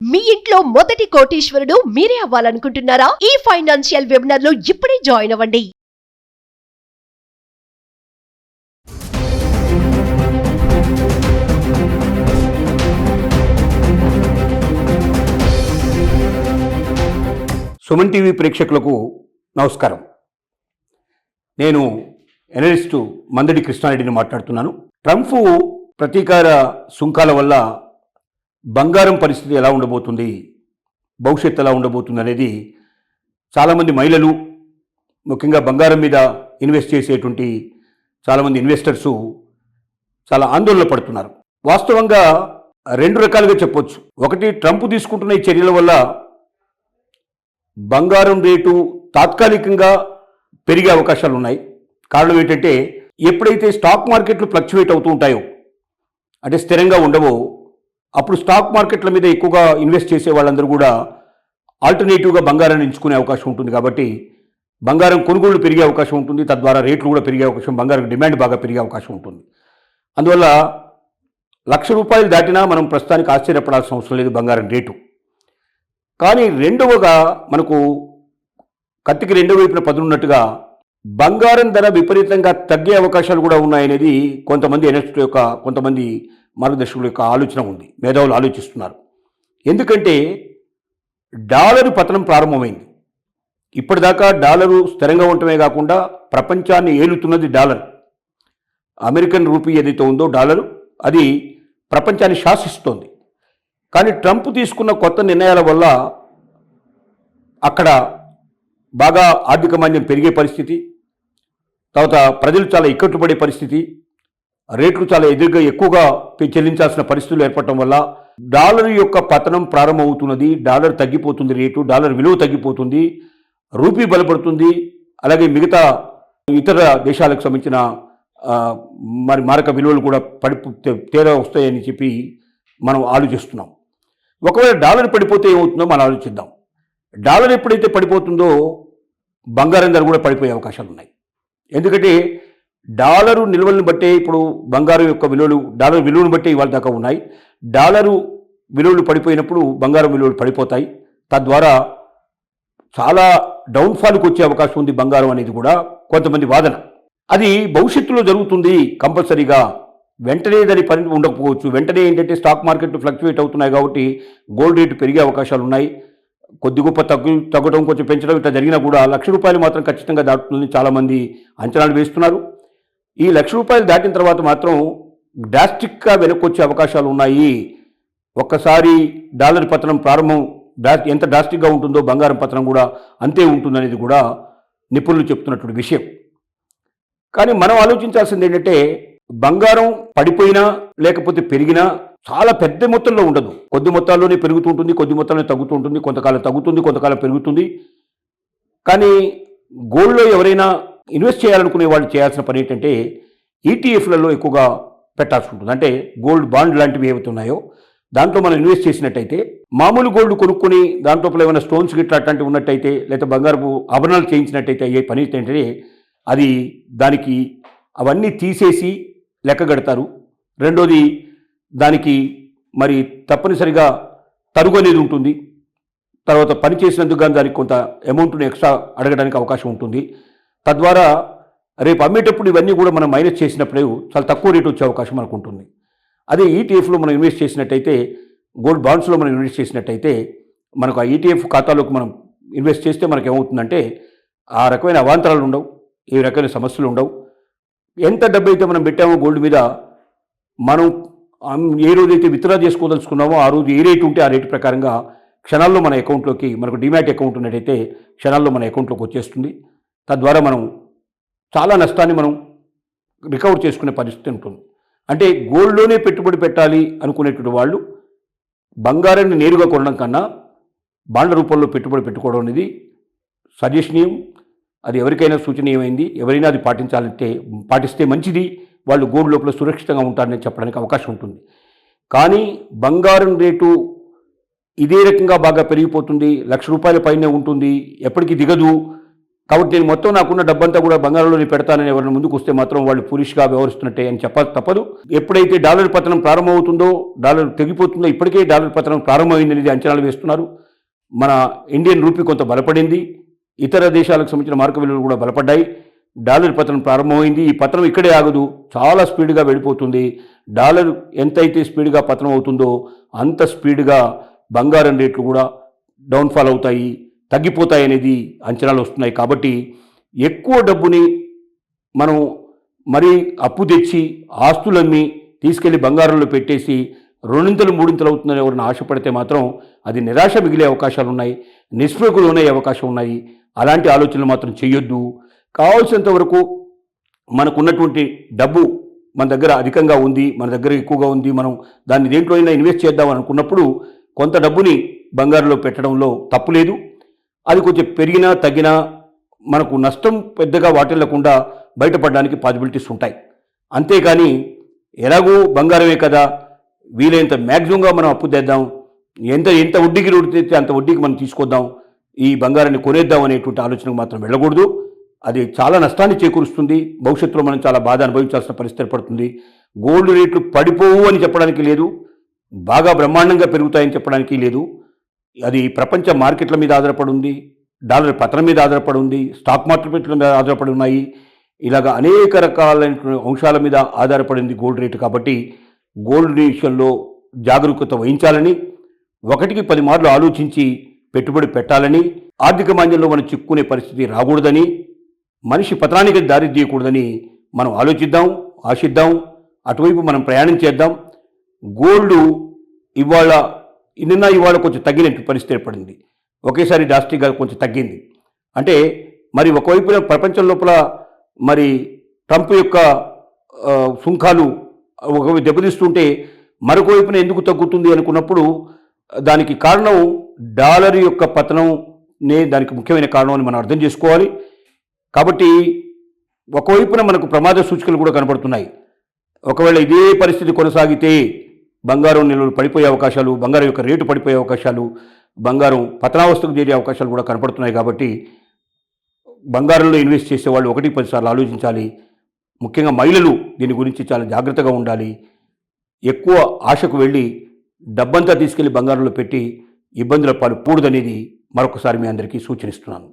మీ ఇంట్లో మొదటి కోటీశ్వరుడు మీరే అవ్వాలనుకుంటున్నారా? ఈ ఫైనాన్షియల్ వెబినార్ లో ఇప్పుడే జాయిన్ అవ్వండి. సుమన్ టీవీ ప్రేక్షకులకు నమస్కారం. నేను ఎనలిస్టు మందడి కృష్ణారెడ్డిని మాట్లాడుతున్నాను. ట్రంప్ ప్రతీకార సుంకాల వల్ల బంగారం పరిస్థితి ఎలా ఉండబోతుంది, భవిష్యత్తు ఎలా ఉండబోతుంది అనేది చాలామంది మహిళలు, ముఖ్యంగా బంగారం మీద ఇన్వెస్ట్ చేసేటువంటి చాలామంది ఇన్వెస్టర్సు చాలా ఆందోళన పడుతున్నారు. వాస్తవంగా రెండు రకాలుగా చెప్పొచ్చు. ఒకటి, ట్రంప్ తీసుకుంటున్న ఈ చర్యల వల్ల బంగారం రేటు తాత్కాలికంగా పెరిగే అవకాశాలు ఉన్నాయి. కారణం ఏంటంటే, ఎప్పుడైతే స్టాక్ మార్కెట్లు ఫ్లక్చువేట్ అవుతూ ఉంటాయో, అంటే స్థిరంగా ఉండవో, అప్పుడు స్టాక్ మార్కెట్ల మీద ఎక్కువగా ఇన్వెస్ట్ చేసే వాళ్ళందరూ కూడా ఆల్టర్నేటివ్గా బంగారాన్ని ఎంచుకునే అవకాశం ఉంటుంది. కాబట్టి బంగారం కొనుగోళ్లు పెరిగే అవకాశం ఉంటుంది. తద్వారా రేట్లు కూడా పెరిగే అవకాశం, బంగారం డిమాండ్ బాగా పెరిగే అవకాశం ఉంటుంది. అందువల్ల ₹1,00,000 దాటినా మనం ప్రస్తుతానికి ఆశ్చర్యపడాల్సిన అవసరం లేదు బంగారం రేటు. కానీ రెండవగా మనకు కత్తికి రెండో వైపున పదునున్నట్టుగా బంగారం ధర విపరీతంగా తగ్గే అవకాశాలు కూడా ఉన్నాయనేది కొంతమంది ఎనలిస్టుల యొక్క, కొంతమంది మార్గదర్శకుల యొక్క ఆలోచన ఉంది. మేధావులు ఆలోచిస్తున్నారు. ఎందుకంటే డాలరు పతనం ప్రారంభమైంది. ఇప్పటిదాకా డాలరు స్థిరంగా ఉండటమే కాకుండా ప్రపంచాన్ని ఏలుతున్నది డాలర్. అమెరికన్ రూపీ ఏదైతే ఉందో డాలరు, అది ప్రపంచాన్ని శాసిస్తోంది. కానీ ట్రంప్ తీసుకున్న కొత్త నిర్ణయాల వల్ల అక్కడ బాగా ఆర్థిక మాంద్యం పెరిగే పరిస్థితి, తర్వాత ప్రజలు చాలా ఇక్కట్లు పడే పరిస్థితి, రేట్లు చాలా ఎక్కువగా చెల్లించాల్సిన పరిస్థితులు ఏర్పడటం వల్ల డాలర్ యొక్క పతనం ప్రారంభమవుతున్నది. డాలర్ తగ్గిపోతుంది, రేటు డాలర్ విలువ తగ్గిపోతుంది, రూపీ బలపడుతుంది. అలాగే మిగతా ఇతర దేశాలకు సంబంధించిన మరి మారక విలువలు కూడా తేడా వస్తాయని చెప్పి మనం ఆలోచిస్తున్నాం. ఒకవేళ డాలర్ పడిపోతే ఏమవుతుందో మనం ఆలోచిద్దాం. డాలర్ ఎప్పుడైతే పడిపోతుందో బంగారం ధర కూడా పడిపోయే అవకాశాలు ఉన్నాయి. ఎందుకంటే డాలరు నిల్వలను బట్టే ఇప్పుడు బంగారం యొక్క విలువలు, డాలర్ విలువను బట్టే ఇవాళ దాకా ఉన్నాయి. డాలరు విలువలు పడిపోయినప్పుడు బంగారం విలువలు పడిపోతాయి. తద్వారా చాలా డౌన్ఫాల్కి వచ్చే అవకాశం ఉంది బంగారం అనేది కూడా కొంతమంది వాదన. అది భవిష్యత్తులో జరుగుతుంది కంపల్సరీగా. వెంటనే దాని పని ఉండకపోవచ్చు. వెంటనే ఏంటంటే స్టాక్ మార్కెట్లు ఫ్లక్చువేట్ అవుతున్నాయి కాబట్టి గోల్డ్ రేటు పెరిగే అవకాశాలు ఉన్నాయి. కొద్ది గొప్ప తగ్గడం, కొంచెం పెంచడం ఇట్లా జరిగినా కూడా ₹1,00,000 మాత్రం ఖచ్చితంగా దాటుతుందని చాలామంది అంచనాలు వేస్తున్నారు. ఈ ₹1,00,000 దాటిన తర్వాత మాత్రం డ్రాస్టిక్గా వెనక్కి వచ్చే అవకాశాలు ఉన్నాయి. ఒక్కసారి డాలర్ పతనం ప్రారంభం ఎంత డ్రాస్టిక్గా ఉంటుందో బంగారం పతనం కూడా అంతే ఉంటుందనేది కూడా నిపుణులు చెప్తున్నటువంటి విషయం. కానీ మనం ఆలోచించాల్సింది ఏంటంటే, బంగారం పడిపోయినా లేకపోతే పెరిగినా చాలా పెద్ద మొత్తంలో ఉండదు. కొద్ది మొత్తాల్లోనే పెరుగుతూ ఉంటుంది, కొద్ది మొత్తంలో తగ్గుతూ ఉంటుంది, కొంతకాలం తగ్గుతుంది, కొంతకాలం పెరుగుతుంది. కానీ గోల్డ్లో ఎవరైనా ఇన్వెస్ట్ చేయాలనుకునే వాళ్ళు చేయాల్సిన పని ఏంటంటే, ఈటీఎఫ్లలో ఎక్కువగా పెట్టాల్సి ఉంటుంది. అంటే గోల్డ్ బాండ్ లాంటివి ఏవైతే ఉన్నాయో దాంట్లో మనం ఇన్వెస్ట్ చేసినట్టయితే, మామూలు గోల్డ్ కొనుక్కొని దాంట్లో ఏమైనా స్టోన్స్ గిట్లా అట్లాంటివి ఉన్నట్టయితే, లేదా బంగారపు ఆభరణాలు చేయించినట్టయితే అయ్యే పని ఏంటంటే, అది దానికి అవన్నీ తీసేసి లెక్క కడతారు. రెండోది, దానికి మరి తప్పనిసరిగా తరుగు అనేది ఉంటుంది. తర్వాత పని చేసినందుకు కానీ దానికి కొంత అమౌంట్ని ఎక్స్ట్రా అడగడానికి అవకాశం ఉంటుంది. తద్వారా రేపు అమ్మేటప్పుడు ఇవన్నీ కూడా మనం మైనస్ చేసినప్పుడు చాలా తక్కువ రేటు వచ్చే అవకాశం మనకు ఉంటుంది. అదే ఈటీఎఫ్లో మనం ఇన్వెస్ట్ చేసినట్టయితే, గోల్డ్ బాండ్స్లో మనం ఇన్వెస్ట్ చేసినట్టయితే, మనకు ఆ ఈటీఎఫ్ ఖాతాలోకి మనం ఇన్వెస్ట్ చేస్తే మనకు ఏమవుతుందంటే, ఆ రకమైన అవాంతరాలు ఉండవు, ఏ రకమైన సమస్యలు ఉండవు. ఎంత డబ్బు అయితే మనం పెట్టామో గోల్డ్ మీద, మనం ఏ రోజైతే విత్డ్రా చేసుకోదలుచుకున్నామో ఆ రోజు ఏ రేటు ఉంటే ఆ రేటు ప్రకారంగా క్షణాల్లో మన అకౌంట్లోకి, మనకు డిమాట్ అకౌంట్ ఉన్నట్టయితే క్షణాల్లో మన అకౌంట్లోకి వచ్చేస్తుంది. తద్వారా మనం చాలా నష్టాన్ని మనం రికవర్ చేసుకునే పరిస్థితి ఉంటుంది. అంటే గోల్డ్లోనే పెట్టుబడి పెట్టాలి అనుకునేటువంటి వాళ్ళు బంగారాన్ని నేరుగా కొనడం కన్నా బాండ్ల రూపంలో పెట్టుబడి పెట్టుకోవడం అనేది సజెషనీయం. అది ఎవరికైనా సూచనీయమైంది. ఎవరైనా అది పాటిస్తే మంచిది. వాళ్ళు గోల్డ్ లోపల సురక్షితంగా ఉంటారని చెప్పడానికి అవకాశం ఉంటుంది. కానీ బంగారం రేటు ఇదే రకంగా బాగా పెరిగిపోతుంది, ₹1,00,000 పైనే ఉంటుంది, ఎప్పటికీ దిగదు, కాబట్టి నేను మొత్తం నాకున్న డబ్బంతా కూడా బంగారంలోనే పెడతానని ఎవరైనా ముందుకు వస్తే మాత్రం వాళ్ళు పులిష్గా వ్యవహరిస్తున్నట్టే అని తప్పదు. ఎప్పుడైతే డాలర్ పతనం ప్రారంభమవుతుందో, డాలర్ తెగిపోతుందో, ఇప్పటికే డాలర్ పతనం ప్రారంభమైందనేది అంచనాలు వేస్తున్నారు. మన ఇండియన్ రూపీ కొంత బలపడింది, ఇతర దేశాలకు సంబంధించిన మార్క విలువలు కూడా బలపడ్డాయి. డాలర్ పతనం ప్రారంభమైంది. ఈ పతనం ఇక్కడే ఆగదు, చాలా స్పీడ్గా వెళ్ళిపోతుంది. డాలర్ ఎంతైతే స్పీడ్గా పతనం అవుతుందో అంత స్పీడ్గా బంగారం రేట్లు కూడా డౌన్ఫాల్ అవుతాయి, తగ్గిపోతాయి అనేది అంచనాలు వస్తున్నాయి. కాబట్టి ఎక్కువ డబ్బుని మనం మరీ అప్పు తెచ్చి ఆస్తులన్నీ తీసుకెళ్లి బంగారంలో పెట్టేసి రెండింతలు మూడింతలు అవుతుందని ఎవరైనా ఆశపడితే మాత్రం అది నిరాశ మిగిలే అవకాశాలు ఉన్నాయి, నిస్పృహకు లోనయ్యే అవకాశం ఉన్నాయి. అలాంటి ఆలోచనలు మాత్రం చేయొద్దు. కావాల్సినంత వరకు మనకున్నటువంటి డబ్బు మన దగ్గర అధికంగా ఉంది, మన దగ్గర ఎక్కువగా ఉంది, మనం దాన్ని దేంట్లో అయినా ఇన్వెస్ట్ చేద్దాం అనుకున్నప్పుడు కొంత డబ్బుని బంగారంలో పెట్టడంలో తప్పు లేదు. అది కొంచెం పెరిగినా తగ్గినా మనకు నష్టం పెద్దగా వాటిల్లకుండా బయటపడడానికి పాసిబిలిటీస్ ఉంటాయి. అంతేకాని ఎలాగో బంగారమే కదా, వీలైనంత మ్యాక్సిమంగా మనం అప్పు తెద్దాం, ఎంత వడ్డీకి తెస్తే అంత వడ్డీకి మనం తీసుకొద్దాం, ఈ బంగారాన్ని కొనేద్దాం అనేటువంటి ఆలోచనకు మాత్రం వెళ్ళకూడదు. అది చాలా నష్టాన్ని చేకూరుస్తుంది. భవిష్యత్తులో మనం చాలా బాధ అనుభవించాల్సిన పరిస్థితి ఏర్పడుతుంది. గోల్డ్ రేట్లు పడిపోవు అని చెప్పడానికి లేదు, బాగా బ్రహ్మాండంగా పెరుగుతాయని చెప్పడానికి లేదు. అది ప్రపంచ మార్కెట్ల మీద ఆధారపడి ఉంది, డాలర్ పతనం మీద ఆధారపడి ఉంది, స్టాక్ మార్కెట్ల మీద ఆధారపడి ఉన్నాయి. ఇలాగ అనేక రకాలైన అంశాల మీద ఆధారపడింది గోల్డ్ రేటు. కాబట్టి గోల్డ్ విషయంలో జాగరూకత వహించాలని, 1కి 10 మార్లు ఆలోచించి పెట్టుబడి పెట్టాలని, ఆర్థిక మాంద్యంలో మనం చిక్కుకునే పరిస్థితి రాకూడదని, మనిషి పతనానికి దారి తీయకూడదని మనం ఆలోచిద్దాం, ఆశిద్దాం, అటువైపు మనం ప్రయాణం చేద్దాం. గోల్డ్ ఇవాళ కొంచెం తగ్గినట్టు పరిస్థితి ఏర్పడింది. ఒకేసారి డ్రాస్టిక్గా కొంచెం తగ్గింది. అంటే మరి ఒకవైపున ప్రపంచం లోపల మరి ట్రంప్ యొక్క సుంకాలు ఒకవైపు దెబ్బతీస్తుంటే మరొక వైపున ఎందుకు తగ్గుతుంది అనుకున్నప్పుడు దానికి కారణం డాలర్ యొక్క పతనంనే దానికి ముఖ్యమైన కారణం అని మనం అర్థం చేసుకోవాలి. కాబట్టి ఒకవైపున మనకు ప్రమాద సూచికలు కూడా కనబడుతున్నాయి. ఒకవేళ ఇదే పరిస్థితి కొనసాగితే బంగారం నిల్వలు పడిపోయే అవకాశాలు, బంగారం యొక్క రేటు పడిపోయే అవకాశాలు, బంగారం పతనావస్థకు చేరే అవకాశాలు కూడా కనపడుతున్నాయి. కాబట్టి బంగారంలో ఇన్వెస్ట్ చేసే వాళ్ళు 1కి 10 సార్లు ఆలోచించాలి. ముఖ్యంగా మహిళలు దీని గురించి చాలా జాగ్రత్తగా ఉండాలి. ఎక్కువ ఆశకు వెళ్ళి డబ్బంతా తీసుకెళ్లి బంగారంలో పెట్టి ఇబ్బందుల పాలు కూడదనేది మరొకసారి మీ అందరికీ సూచనిస్తున్నాను.